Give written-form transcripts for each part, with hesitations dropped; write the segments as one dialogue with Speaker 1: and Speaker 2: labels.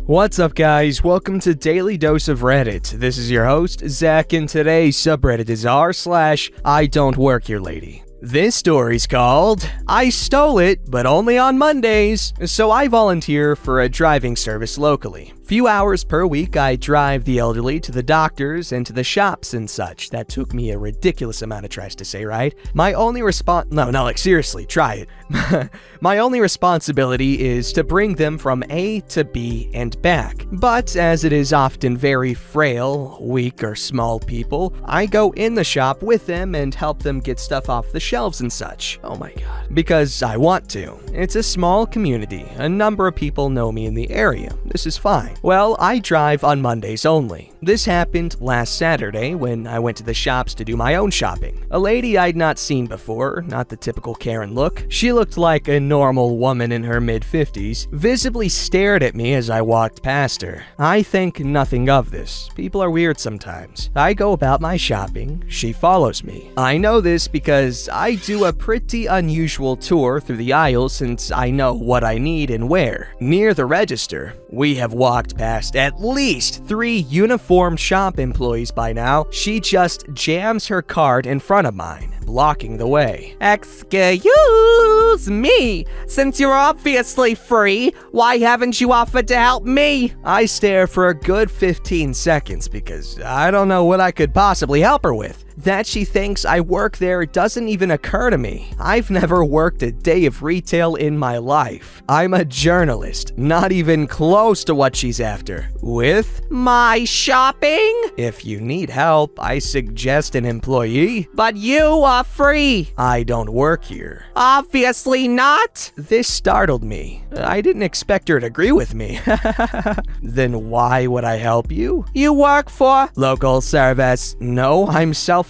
Speaker 1: What's up, guys? Welcome to Daily Dose of Reddit. This is your host, Zach, and today's subreddit is r/IDontWorkHereLady. This story's called, I Stole It, but only on Mondays. So I volunteer for a driving service locally. Few hours per week, I drive the elderly to the doctors and to the shops and such. That took me a ridiculous amount of tries to say, right? My only seriously, try it. My only responsibility is to bring them from A to B and back. But as it is often very frail, weak, or small people, I go in the shop with them and help them get stuff off the shelves and such. Oh my god. Because I want to. It's a small community. A number of people know me in the area. This is fine. Well, I drive on Mondays only. This happened last Saturday when I went to the shops to do my own shopping. A lady I'd not seen before, not the typical Karen look. She looked like a normal woman in her mid-50s, visibly stared at me as I walked past her. I think nothing of this. People are weird sometimes. I go about my shopping. She follows me. I know this because I do a pretty unusual tour through the aisles since I know what I need and where. Near the register, we have walked past at least 3 uniformed shop employees by now. She just jams her cart in front of mine, blocking the way.
Speaker 2: Excuse me, since you're obviously free, why haven't you offered to help me?
Speaker 1: I stare for a good 15 seconds because I don't know what I could possibly help her with. That she thinks I work there doesn't even occur to me. I've never worked a day of retail in my life. I'm a journalist, not even close to what she's after. With
Speaker 2: my shopping?
Speaker 1: If you need help, I suggest an employee.
Speaker 2: But you are free.
Speaker 1: I don't work here.
Speaker 2: Obviously not.
Speaker 1: This startled me. I didn't expect her to agree with me. Then why would I help you?
Speaker 2: You work for
Speaker 1: local service. No, I'm self-employed.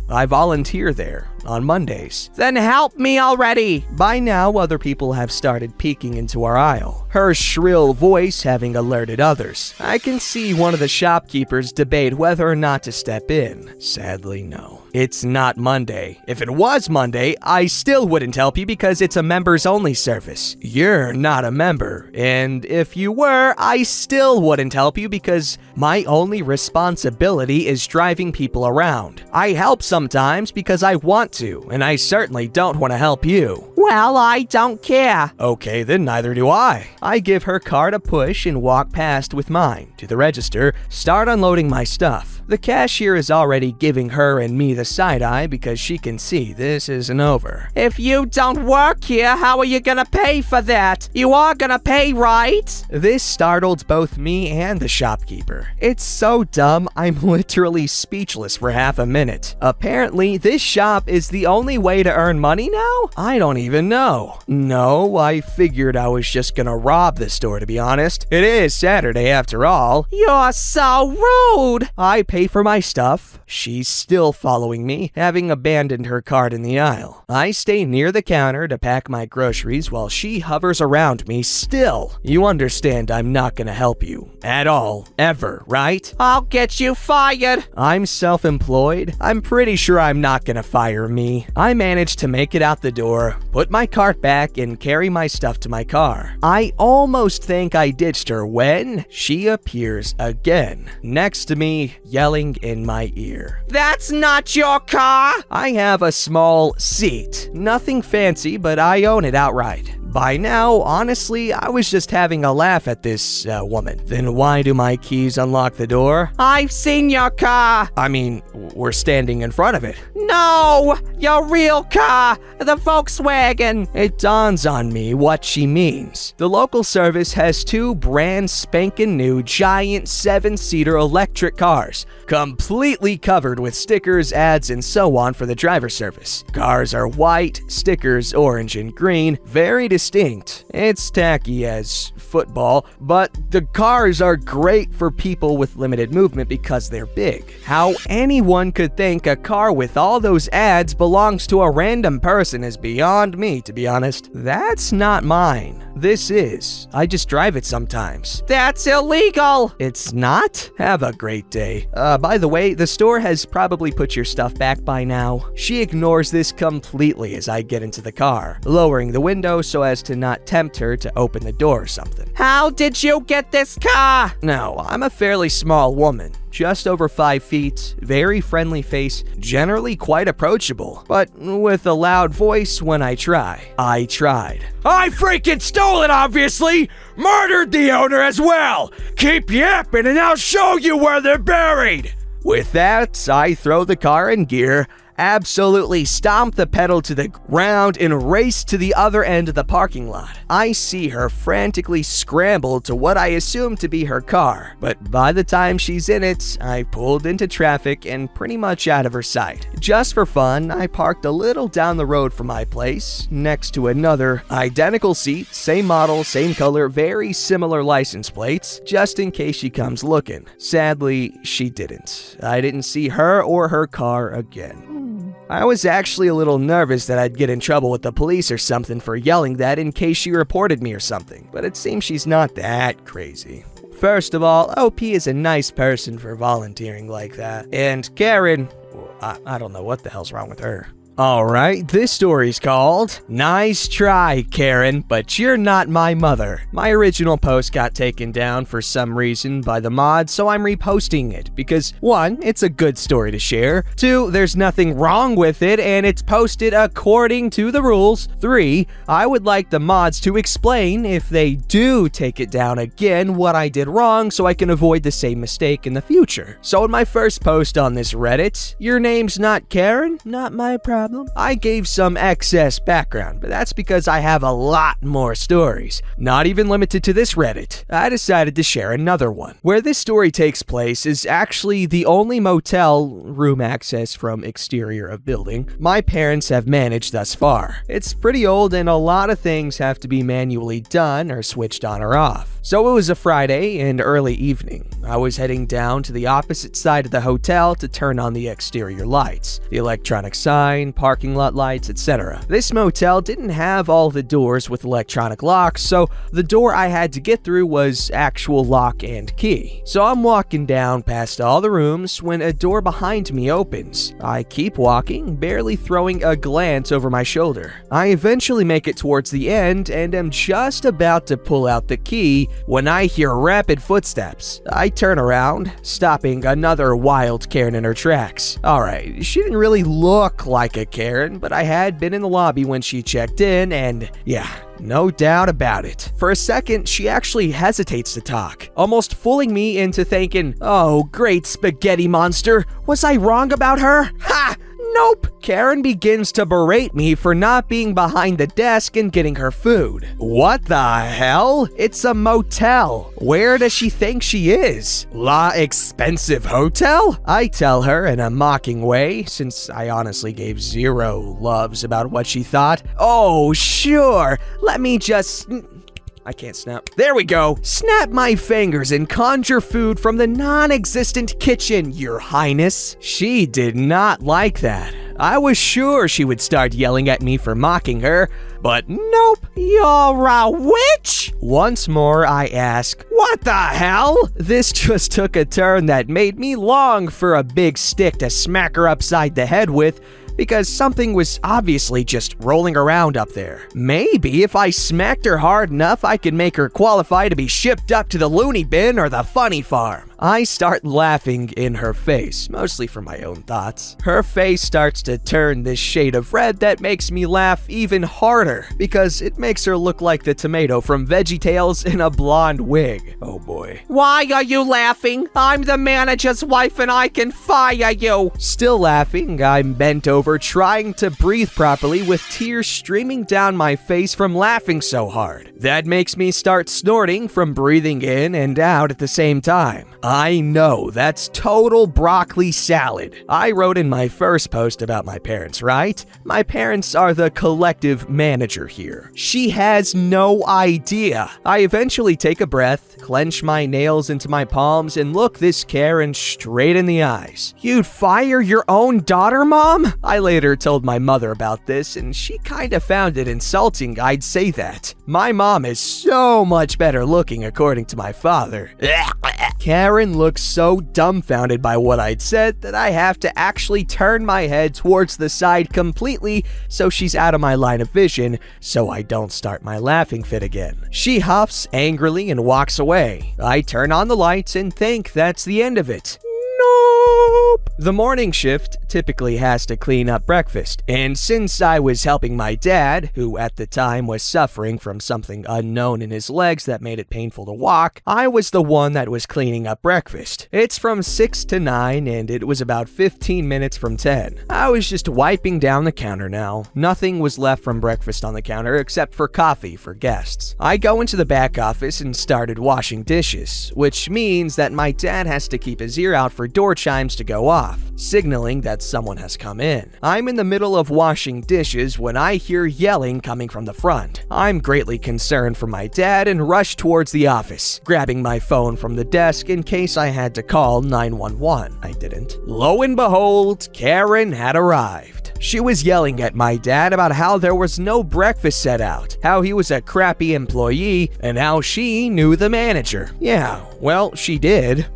Speaker 1: I volunteer there on Mondays.
Speaker 2: Then help me already.
Speaker 1: By now, other people have started peeking into our aisle, her shrill voice having alerted others. I can see one of the shopkeepers debate whether or not to step in. Sadly, no. It's not Monday. If it was Monday, I still wouldn't help you because it's a members-only service. You're not a member. And if you were, I still wouldn't help you because my only responsibility is driving people around. I help sometimes because I want to, and I certainly don't want to help you.
Speaker 2: Well, I don't care.
Speaker 1: Okay, then neither do I. I give her cart a push and walk past with mine to the register, start unloading my stuff. The cashier is already giving her and me the side eye because she can see this isn't over.
Speaker 2: If you don't work here, how are you gonna pay for that? You are gonna pay, right?
Speaker 1: This startled both me and the shopkeeper. It's so dumb, I'm literally speechless for half a minute. Apparently, this shop is the only way to earn money now? I don't even know. No, I figured I was just gonna rob the store, to be honest. It is Saturday after all.
Speaker 2: You're so rude.
Speaker 1: I pay for my stuff. She's still following me, having abandoned her cart in the aisle. I stay near the counter to pack my groceries while she hovers around me still. You understand I'm not gonna help you. At all. Ever, right?
Speaker 2: I'll get you fired.
Speaker 1: I'm self-employed. I'm pretty sure I'm not gonna fire me. I managed to make it out the door, put my cart back, and carry my stuff to my car. I almost think I ditched her when she appears again, next to me, yelling in my ear.
Speaker 2: That's not your car!
Speaker 1: I have a small seat. Nothing fancy, but I own it outright. By now, honestly, I was just having a laugh at this woman. Then why do my keys unlock the door?
Speaker 2: I've seen your car.
Speaker 1: I mean, we're standing in front of it.
Speaker 2: No, your real car, the Volkswagen.
Speaker 1: It dawns on me what she means. The local service has 2 brand spanking new giant 7-seater electric cars, completely covered with stickers, ads, and so on for the driver service. Cars are white, stickers orange and green, very distinct. It's tacky as football, but the cars are great for people with limited movement because they're big. How anyone could think a car with all those ads belongs to a random person is beyond me, to be honest. That's not mine. This is. I just drive it sometimes.
Speaker 2: That's illegal.
Speaker 1: It's not? Have a great day. By the way, the store has probably put your stuff back by now. She ignores this completely as I get into the car, lowering the window so as to not tempt her to open the door or something.
Speaker 2: How did you get this car?
Speaker 1: No, I'm a fairly small woman. Just over 5 feet, very friendly face, generally quite approachable, but with a loud voice when I try. I tried. I freaking stole it, obviously! Murdered the owner as well! Keep yapping and I'll show you where they're buried! With that, I throw the car in gear, absolutely stomp the pedal to the ground, and race to the other end of the parking lot. I see her frantically scramble to what I assume to be her car, but by the time she's in it, I pulled into traffic and pretty much out of her sight. Just for fun, I parked a little down the road from my place, next to another identical seat, same model, same color, very similar license plates, just in case she comes looking. Sadly, she didn't. I didn't see her or her car again. I was actually a little nervous that I'd get in trouble with the police or something for yelling that in case she reported me or something, but it seems she's not that crazy. First of all, OP is a nice person for volunteering like that, and Karen, I don't know what the hell's wrong with her. Alright, this story's called Nice Try, Karen, but you're not my mother. My original post got taken down for some reason by the mod, so I'm reposting it because 1, it's a good story to share, 2, there's nothing wrong with it and it's posted according to the rules, 3, I would like the mods to explain if they do take it down again what I did wrong so I can avoid the same mistake in the future. So in my first post on this Reddit, your name's not Karen? Not my problem. I gave some excess background, but that's because I have a lot more stories, not even limited to this Reddit. I decided to share another one. Where this story takes place is actually the only motel room access from exterior of building my parents have managed thus far. It's pretty old and a lot of things have to be manually done or switched on or off. So it was a Friday and early evening. I was heading down to the opposite side of the hotel to turn on the exterior lights, the electronic sign, parking lot lights, etc. This motel didn't have all the doors with electronic locks, so the door I had to get through was actual lock and key. So I'm walking down past all the rooms when a door behind me opens. I keep walking, barely throwing a glance over my shoulder. I eventually make it towards the end and am just about to pull out the key when I hear rapid footsteps. I turn around, stopping another wild Karen in her tracks. Alright, she didn't really look like a Karen, but I had been in the lobby when she checked in, and yeah, no doubt about it. For a second, she actually hesitates to talk, almost fooling me into thinking, oh, great spaghetti monster, was I wrong about her? Ha! Nope. Karen begins to berate me for not being behind the desk and getting her food. What the hell? It's a motel. Where does she think she is? La expensive hotel? I tell her in a mocking way, since I honestly gave zero loves about what she thought. Oh, sure. Let me just... I can't snap. There we go. Snap my fingers and conjure food from the non-existent kitchen, Your Highness. She did not like that. I was sure she would start yelling at me for mocking her, but nope. You're a witch? Once more, I ask, what the hell? This just took a turn that made me long for a big stick to smack her upside the head with, because something was obviously just rolling around up there. Maybe if I smacked her hard enough, I could make her qualify to be shipped up to the loony bin or the funny farm. I start laughing in her face, mostly for my own thoughts. Her face starts to turn this shade of red that makes me laugh even harder, because it makes her look like the tomato from VeggieTales in a blonde wig. Oh boy.
Speaker 2: Why are you laughing? I'm the manager's wife and I can fire you.
Speaker 1: Still laughing, I'm bent over trying to breathe properly with tears streaming down my face from laughing so hard. That makes me start snorting from breathing in and out at the same time. I know, that's total broccoli salad. I wrote in my first post about my parents, right? My parents are the collective manager here. She has no idea. I eventually take a breath, clench my nails into my palms, and look this Karen straight in the eyes. You'd fire your own daughter, Mom? I later told my mother about this, and she kinda found it insulting I'd say that. My mom is so much better looking according to my father. Karen Karen looks so dumbfounded by what I'd said that I have to actually turn my head towards the side completely so she's out of my line of vision so I don't start my laughing fit again. She huffs angrily and walks away. I turn on the lights and think that's the end of it. Nope. The morning shift typically has to clean up breakfast, and since I was helping my dad, who at the time was suffering from something unknown in his legs that made it painful to walk, I was the one that was cleaning up breakfast. It's from 6 to 9, and it was about 15 minutes from 10. I was just wiping down the counter now. Nothing was left from breakfast on the counter except for coffee for guests. I go into the back office and started washing dishes, which means that my dad has to keep his ear out for door chimes to go off, signaling that someone has come in. I'm in the middle of washing dishes when I hear yelling coming from the front. I'm greatly concerned for my dad and rush towards the office, grabbing my phone from the desk in case I had to call 911. I didn't. Lo and behold, Karen had arrived. She was yelling at my dad about how there was no breakfast set out, how he was a crappy employee, and how she knew the manager. Yeah, well, she did.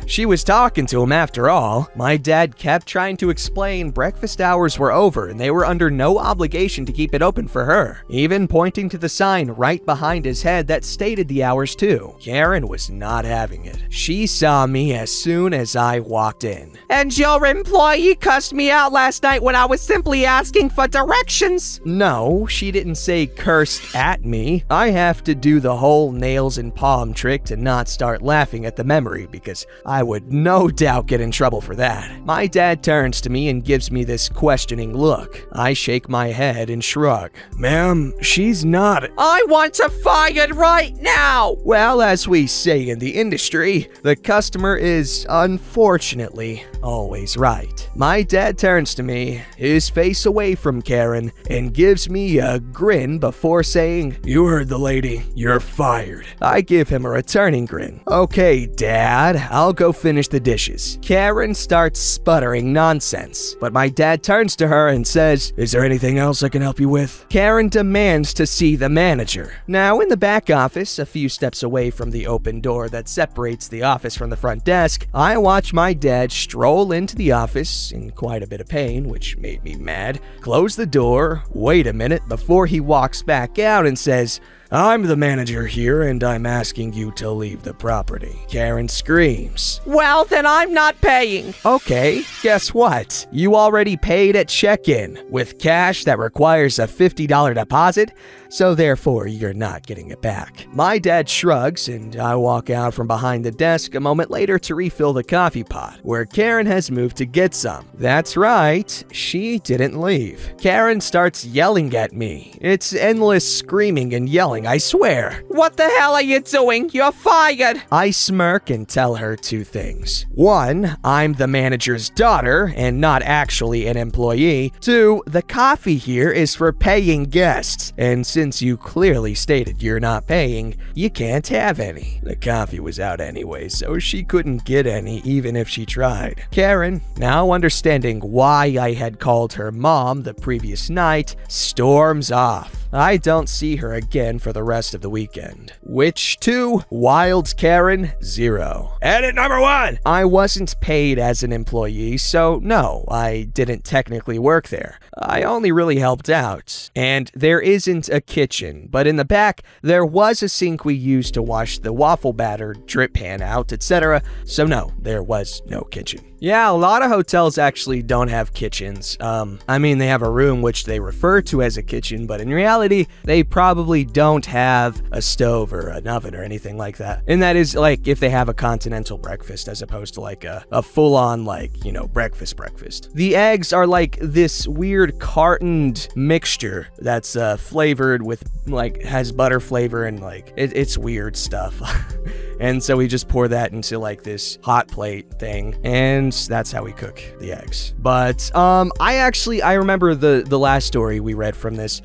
Speaker 1: She was talking to him after all. My dad kept trying to explain breakfast hours were over and they were under no obligation to keep it open for her, even pointing to the sign right behind his head that stated the hours too. Karen was not having it. She saw me as soon as I walked in.
Speaker 2: And your employee cussed me out last night when I was simply asking for directions.
Speaker 1: No, she didn't say cursed at me. I have to do the whole nails and palm trick to not start laughing at the memory because I would no doubt get in trouble for that. My dad turns to me and gives me this questioning look. I shake my head and shrug. Ma'am, she's not.
Speaker 2: I want her fired right now.
Speaker 1: Well, as we say in the industry, the customer is unfortunately always right. My dad turns to me, his face away from Karen, and gives me a grin before saying, "You heard the lady. You're fired." I give him a returning grin. "Okay, Dad, I'll go finish the dishes." Karen starts sputtering nonsense, but my dad turns to her and says, "Is there anything else I can help you with?" Karen demands to see the manager. Now, in the back office, a few steps away from the open door that separates the office from the front desk, I watch my dad stroll into the office in quite a bit of pain, which made me mad, close the door, wait a minute before he walks back out and says, "I'm the manager here and I'm asking you to leave the property." Karen screams.
Speaker 2: Well, then I'm not paying.
Speaker 1: Okay, guess what? You already paid at check-in with cash that requires a $50 deposit, so therefore you're not getting it back. My dad shrugs and I walk out from behind the desk a moment later to refill the coffee pot, where Karen has moved to get some. That's right, she didn't leave. Karen starts yelling at me. It's endless screaming and yelling, I swear.
Speaker 2: What the hell are you doing? You're fired.
Speaker 1: I smirk and tell her two things. One, I'm the manager's daughter and not actually an employee. Two, the coffee here is for paying guests, and since you clearly stated you're not paying, you can't have any. The coffee was out anyway, so she couldn't get any even if she tried. Karen, now understanding why I had called her mom the previous night, storms off. I don't see her again for the rest of the weekend. Which to Wild Karen 0. Edit number 1! I wasn't paid as an employee, so no, I didn't technically work there. I only really helped out. And there isn't a kitchen, but in the back, there was a sink we used to wash the waffle batter, drip pan out, etc. So no, there was no kitchen. Yeah, a lot of hotels actually don't have kitchens. They have a room which they refer to as a kitchen, but in reality, they probably don't have a stove or an oven or anything like that. And that is like if they have a continental breakfast as opposed to like a full-on breakfast. The eggs are like this weird cartoned mixture that's flavored with has butter flavor and it's weird stuff. And so we just pour that into this hot plate thing, and that's how we cook the eggs. But I remember the last story we read from this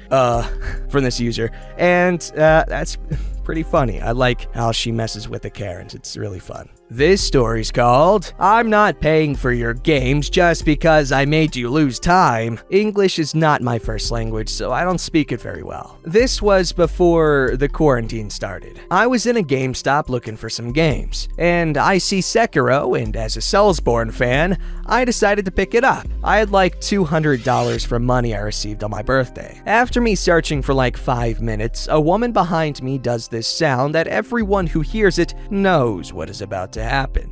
Speaker 1: user, and that's pretty funny. I like how she messes with the Karens. It's really fun. This story's called, I'm Not Paying for Your Games Just Because I Made You Lose Time. English is not my first language, so I don't speak it very well. This was before the quarantine started. I was in a GameStop looking for some games, and I see Sekiro, and as a Soulsborne fan, I decided to pick it up. I had like $200 from money I received on my birthday. After me searching for like 5 minutes, a woman behind me does this sound that everyone who hears it knows what is about to happen.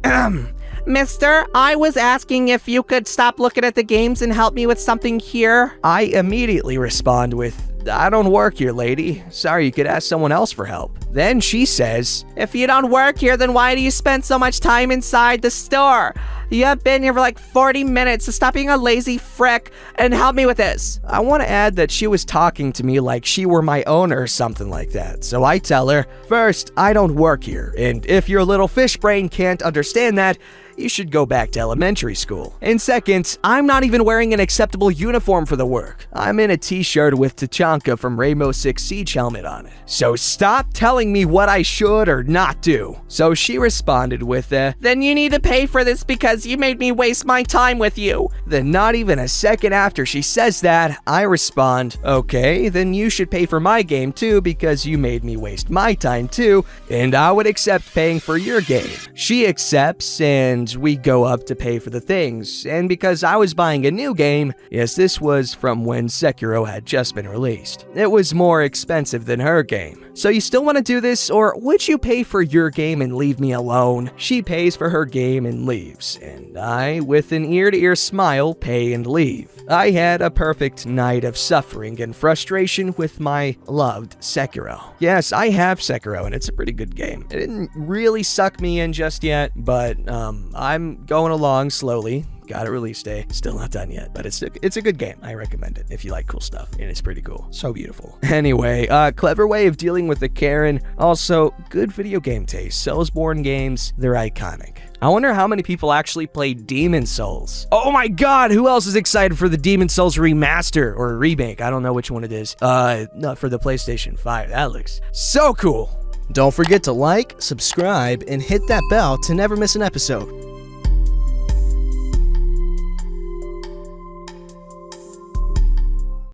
Speaker 2: Mister, I was asking if you could stop looking at the games and help me with something here.
Speaker 1: I immediately respond with, I don't work here, lady. Sorry, you could ask someone else for help. Then she says,
Speaker 2: If you don't work here, then why do you spend so much time inside the store? You have been here for like 40 minutes, so stop being a lazy frick and help me with this.
Speaker 1: I want to add that she was talking to me like she were my owner or something like that. So I tell her, first, I don't work here, and if your little fish brain can't understand that, you should go back to elementary school. And second, I'm not even wearing an acceptable uniform for the work. I'm in a t-shirt with Tachanka from Rainbow Six Siege helmet on it. So stop telling me what I should or not do. So she responded with
Speaker 2: Then you need to pay for this because you made me waste my time with you.
Speaker 1: Then not even a second after she says that, I respond, okay, then you should pay for my game too because you made me waste my time too, and I would accept paying for your game. She accepts, and we go up to pay for the things, and because I was buying a new game, yes, this was from when Sekiro had just been released, it was more expensive than her game. So you still want to do this, or would you pay for your game and leave me alone? She pays for her game and leaves, and I, with an ear-to-ear smile, pay and leave. I had a perfect night of suffering and frustration with my loved Sekiro. Yes, I have Sekiro, and it's a pretty good game. It didn't really suck me in just yet, but I'm going along slowly. Got a release day. Still not done yet, but it's a good game. I recommend it if you like cool stuff, and it's pretty cool. So beautiful. Anyway, clever way of dealing with the Karen. Also, good video game taste. Soulsborne games, they're iconic. I wonder how many people actually play Demon Souls. Oh my god, who else is excited for the Demon Souls remaster or remake? I don't know which one it is. No, for the PlayStation 5. That looks so cool. Don't forget to like, subscribe, and hit that bell to never miss an episode.